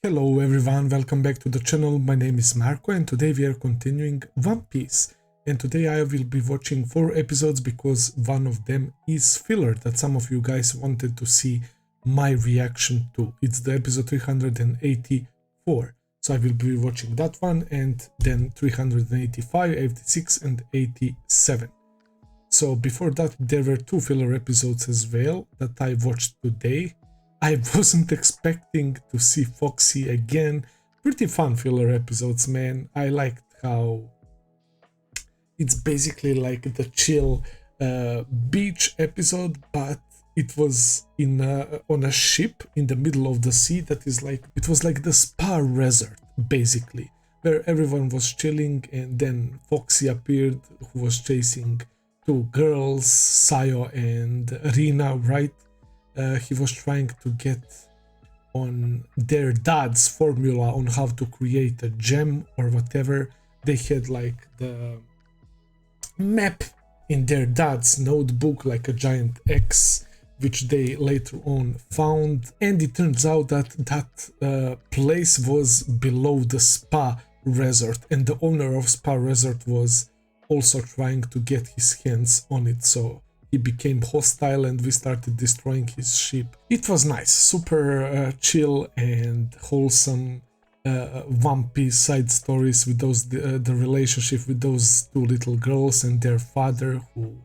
Hello everyone, welcome back to the channel. My name is Marco and today we are continuing One Piece. And today I will be watching 4 episodes because one of them is filler that some of you guys wanted to see my reaction to. It's the episode 384. So I will be watching that one and then 385, 86 and 87. So before that there were 2 filler episodes as well that I watched today. I wasn't expecting to see Foxy again. Pretty fun filler episodes, man. I liked how it's basically like the chill beach episode, but it was in on a ship in the middle of the sea. That is like, it was like the spa resort basically, where everyone was chilling, and then Foxy appeared, who was chasing 2 girls, Sayo and Rina, right? He was trying to get on their dad's formula on how to create a gem or whatever. They had like the map in their dad's notebook, like a giant X, which they later on found. And it turns out that that place was below the spa resort, and the owner of spa resort was also trying to get his hands on it. So he became hostile and we started destroying his ship. It was nice, super chill and wholesome One Piece side stories with those the relationship with those 2 little girls and their father, who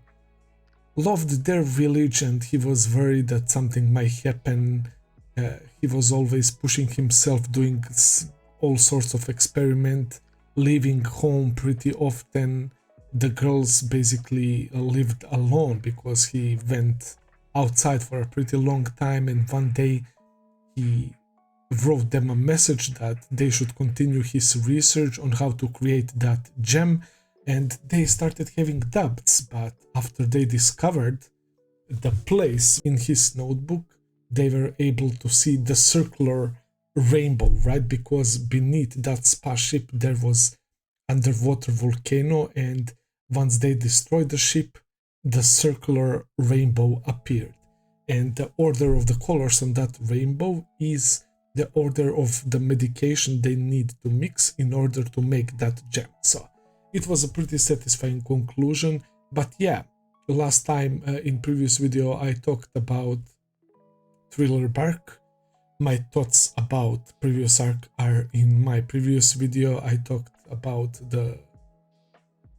loved their village and he was worried that something might happen. He was always pushing himself, doing all sorts of experiment, leaving home pretty often. The girls basically lived alone because he went outside for a pretty long time, and one day he wrote them a message that they should continue his research on how to create that gem, and they started having doubts. But after they discovered the place in his notebook, they were able to see the circular rainbow, right? Because beneath that spa ship there was underwater volcano, and once they destroyed the ship, the circular rainbow appeared. And the order of the colors on that rainbow is the order of the medication they need to mix in order to make that gem. So it was a pretty satisfying conclusion. But yeah, last time in previous video I talked about Thriller Bark. My thoughts about previous arc are in my previous video. I talked about the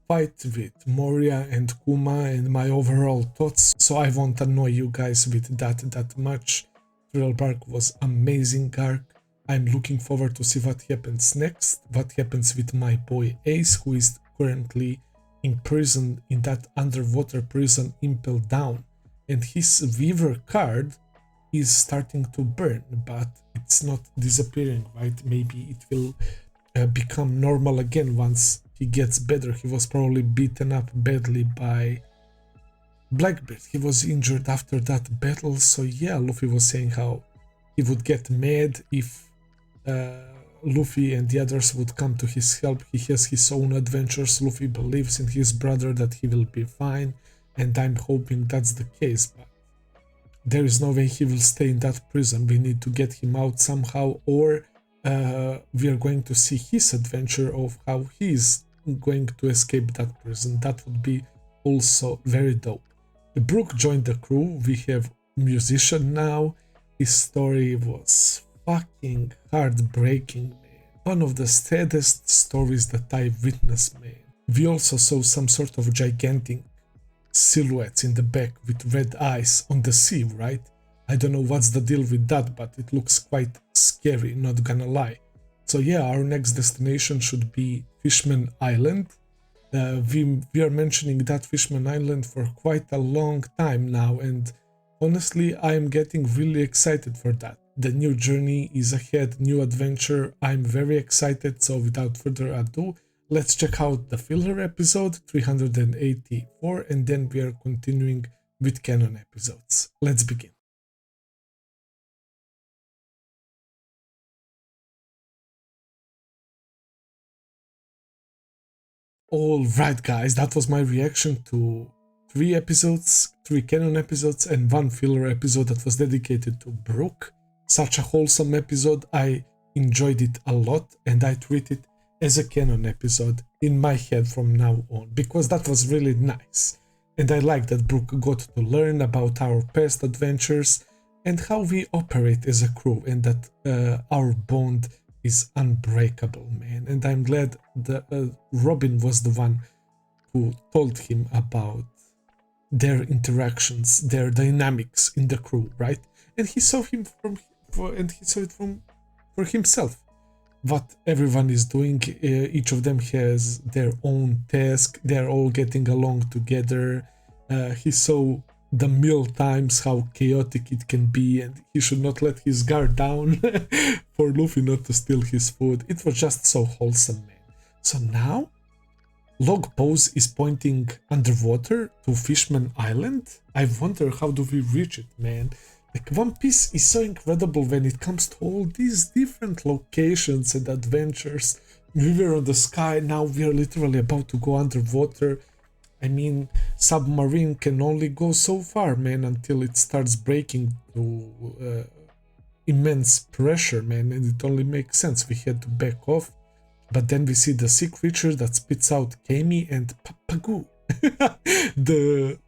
fight with Moria and Kuma and my overall thoughts, so I won't annoy you guys with that much. Thriller Bark was amazing arc. I'm looking forward to see what happens next, what happens with my boy Ace, who is currently imprisoned in that underwater prison Impel Down, and his Weaver card is starting to burn, but it's not disappearing, right? Maybe it will become normal again once he gets better. He was probably beaten up badly by Blackbeard. He was injured after that battle. So yeah, Luffy was saying how he would get mad if Luffy and the others would come to his help. He has his own adventures. Luffy believes in his brother that he will be fine, and I'm hoping that's the case, but there is no way he will stay in that prison. We need to get him out somehow, or we are going to see his adventure of how he is going to escape that prison. That would be also very dope. Brook joined the crew. We have musician now. His story was fucking heartbreaking, man. One of the saddest stories that I've witnessed, man. We also saw some sort of gigantic silhouettes in the back with red eyes on the sea, right? I don't know what's the deal with that, but it looks quite scary, not gonna lie. So yeah, our next destination should be Fishman Island. We are mentioning that Fishman Island for quite a long time now, and honestly I am getting really excited for that. The new journey is ahead, new adventure. I'm very excited, so without further ado, let's check out the filler episode 384, and then we are continuing with canon episodes. Let's begin. Alright guys, that was my reaction to 3 episodes, 3 canon episodes and 1 filler episode that was dedicated to Brook. Such a wholesome episode. I enjoyed it a lot, and I treat it as a canon episode in my head from now on, because that was really nice. And I like that Brooke got to learn about our past adventures and how we operate as a crew, and that our bond is unbreakable, man. And I'm glad that Robin was the one who told him about their interactions, their dynamics in the crew, right? And he saw him for himself. What everyone is doing, each of them has their own task. They're all getting along together. He saw the meal times, how chaotic it can be, and he should not let his guard down for Luffy not to steal his food. It was just so wholesome, man. So now Log Pose is pointing underwater to Fishman Island. I wonder how do we reach it, man. Like, One Piece is so incredible when it comes to all these different locations and adventures. We were on the sky, now we are literally about to go underwater. I mean, submarine can only go so far, man, until it starts breaking to immense pressure, man, and it only makes sense. We had to back off. But then we see the sea creature that spits out Camie and Pappug, the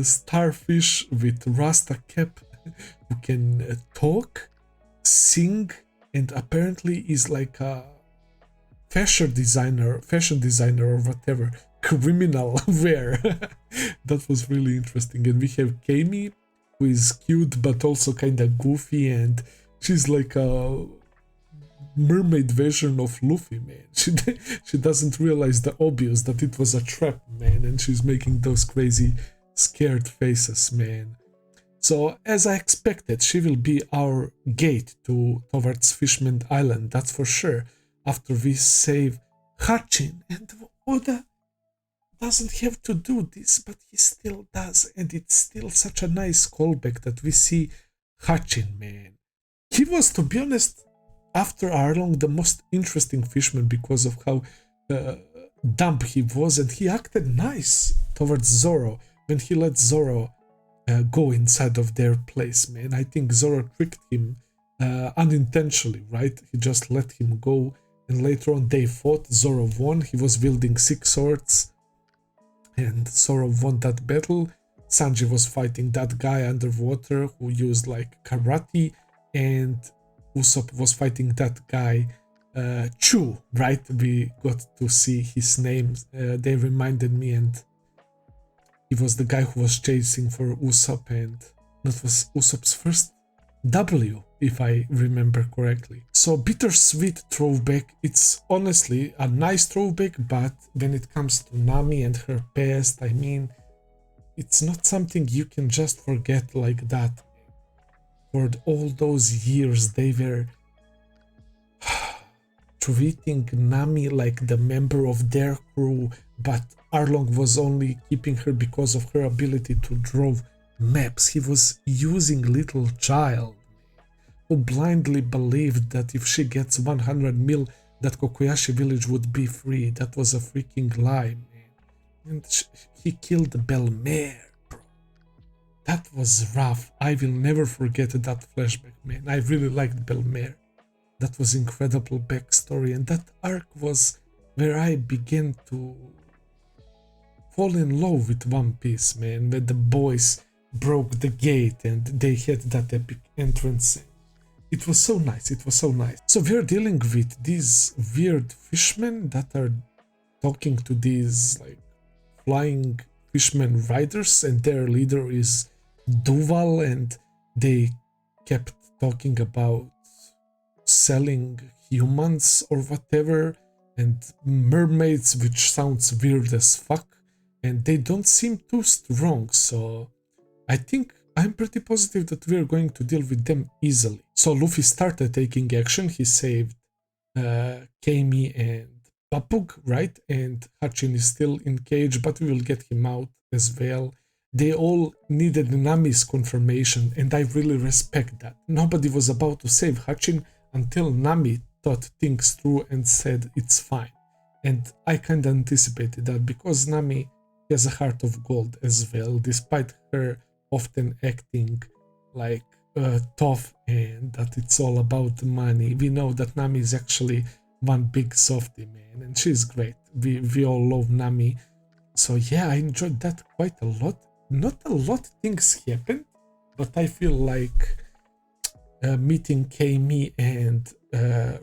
starfish with Rasta cap who can talk, sing, and apparently is like a fashion designer or whatever, criminal wear. That was really interesting. And we have Camie, who is cute but also kind of goofy, and she's like a mermaid version of Luffy, man. She doesn't realize the obvious, that it was a trap, man, and she's making those crazy scared faces, man. So as I expected, she will be our gate towards Fishman Island, that's for sure, after we save Hatchin. And Oda doesn't have to do this, but he still does, and it's still such a nice callback that we see Hatchin, man. He was, to be honest, after Arlong, the most interesting fishman because of how dumb he was, and he acted nice towards Zoro when he let Zoro go inside of their place, man. I think Zoro tricked him unintentionally, right? He just let him go, and later on they fought. Zoro won. He was wielding 6 swords, and Zoro won that battle. Sanji was fighting that guy underwater who used like karate, and Usopp was fighting that guy, Chu, right? We got to see his name. They reminded me, and he was the guy who was chasing for Usopp, and that was Usopp's first W, if I remember correctly. So bittersweet throwback. It's honestly a nice throwback, but when it comes to Nami and her past, I mean, it's not something you can just forget like that. For all those years, they were treating Nami like the member of their crew, but Arlong was only keeping her because of her ability to draw maps. He was using little child who blindly believed that if she gets 100 mil, that Kokoyashi village would be free. That was a freaking lie, man. And he killed Belmare. That was rough. I will never forget that flashback, man. I really liked Belmare. That was incredible backstory, and that arc was where I began to fall in love with One Piece, man. When the boys broke the gate and they had that epic entrance. It was so nice. It was so nice. So we're dealing with these weird fishmen that are talking to these like flying fishmen riders, and their leader is Duval, and they kept talking about selling humans or whatever, and mermaids, which sounds weird as fuck, and they don't seem too strong, so I think I'm pretty positive that we're going to deal with them easily. So Luffy started taking action. He saved Camie and Pappug, right? And Hatchin is still in cage, but we will get him out as well. They all needed Nami's confirmation, and I really respect that. Nobody was about to save Hatchin until Nami thought things through and said it's fine. And I kinda anticipated that, because Nami has a heart of gold as well, despite her often acting like tough and that it's all about money. We know that Nami is actually one big softie, man, and she's great. We all love Nami. So yeah, I enjoyed that quite a lot. Not a lot of things happened, but I feel like meeting Camie and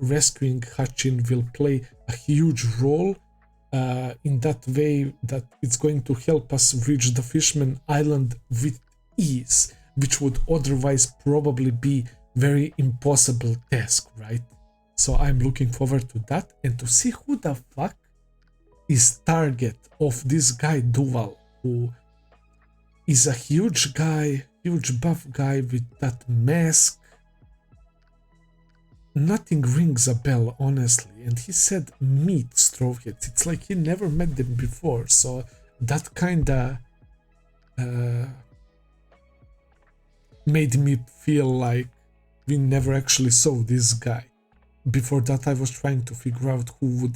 rescuing Hatchin will play a huge role in that way, that it's going to help us reach the Fishman Island with ease, which would otherwise probably be very impossible task, right? So I'm looking forward to that and to see who the fuck is target of this guy Duval, who is a huge guy, huge buff guy with that mask. Nothing rings a bell, honestly, and he said meet straw hats. It's like he never met them before, so that kinda made me feel like we never actually saw this guy. Before that, I was trying to figure out who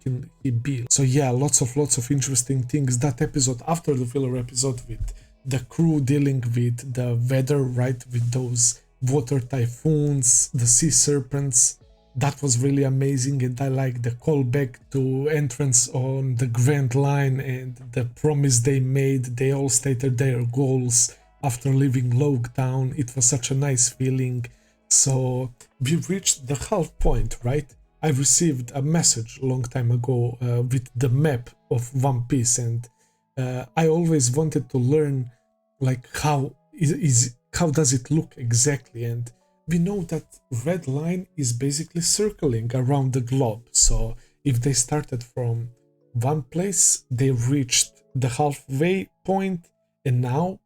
can he be. So yeah, lots of interesting things. That episode after the filler episode with the crew dealing with the weather, right, with those water typhoons, the sea serpents, that was really amazing, and I like the callback to entrance on the Grand Line and the promise they made. They all stated their goals after leaving Loguetown. It was such a nice feeling. So we reached the half point, right? I received a message a long time ago with the map of One Piece, and I always wanted to learn like how does it look exactly, and we know that red line is basically circling around the globe. So if they started from one place, they reached the halfway point, and now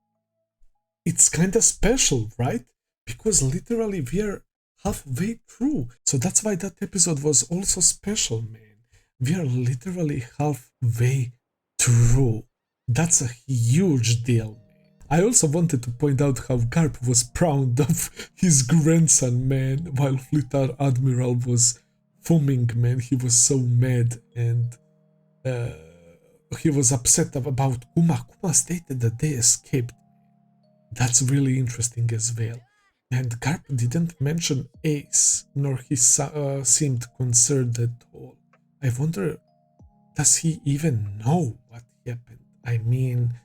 it's kind of special, right? Because literally we are halfway through. So that's why that episode was also special, man. We are literally halfway through. That's a huge deal. I also wanted to point out how Garp was proud of his grandson, man, while Fleet Admiral was foaming, man. He was so mad, and he was upset about Kuma. Kuma stated that they escaped. That's really interesting as well. And Garp didn't mention Ace, nor he seemed concerned at all. I wonder, does he even know what happened? I mean,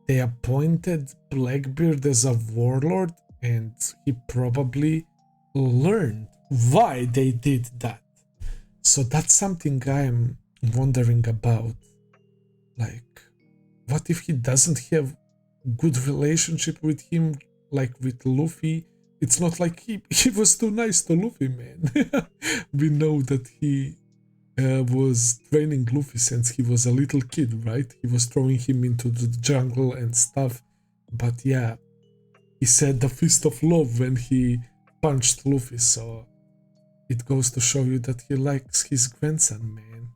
they appointed Blackbeard as a warlord, and he probably learned why they did that. So that's something I'm wondering about. Like, what if he doesn't have good relationship with him, like with Luffy? It's not like he was too nice to Luffy, man. We know that he was training Luffy since he was a little kid, right? He was throwing him into the jungle and stuff. But yeah, he said the fist of love when he punched Luffy, so it goes to show you that he likes his grandson, man.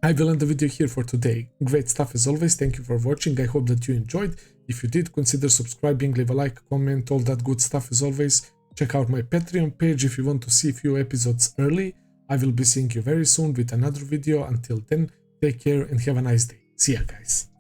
I will end the video here for today. Great stuff as always. Thank you for watching. I hope that you enjoyed. If you did, consider subscribing, leave a like, comment, all that good stuff as always. Check out my Patreon page if you want to see a few episodes early. I will be seeing you very soon with another video. Until then, take care and have a nice day. See ya, guys.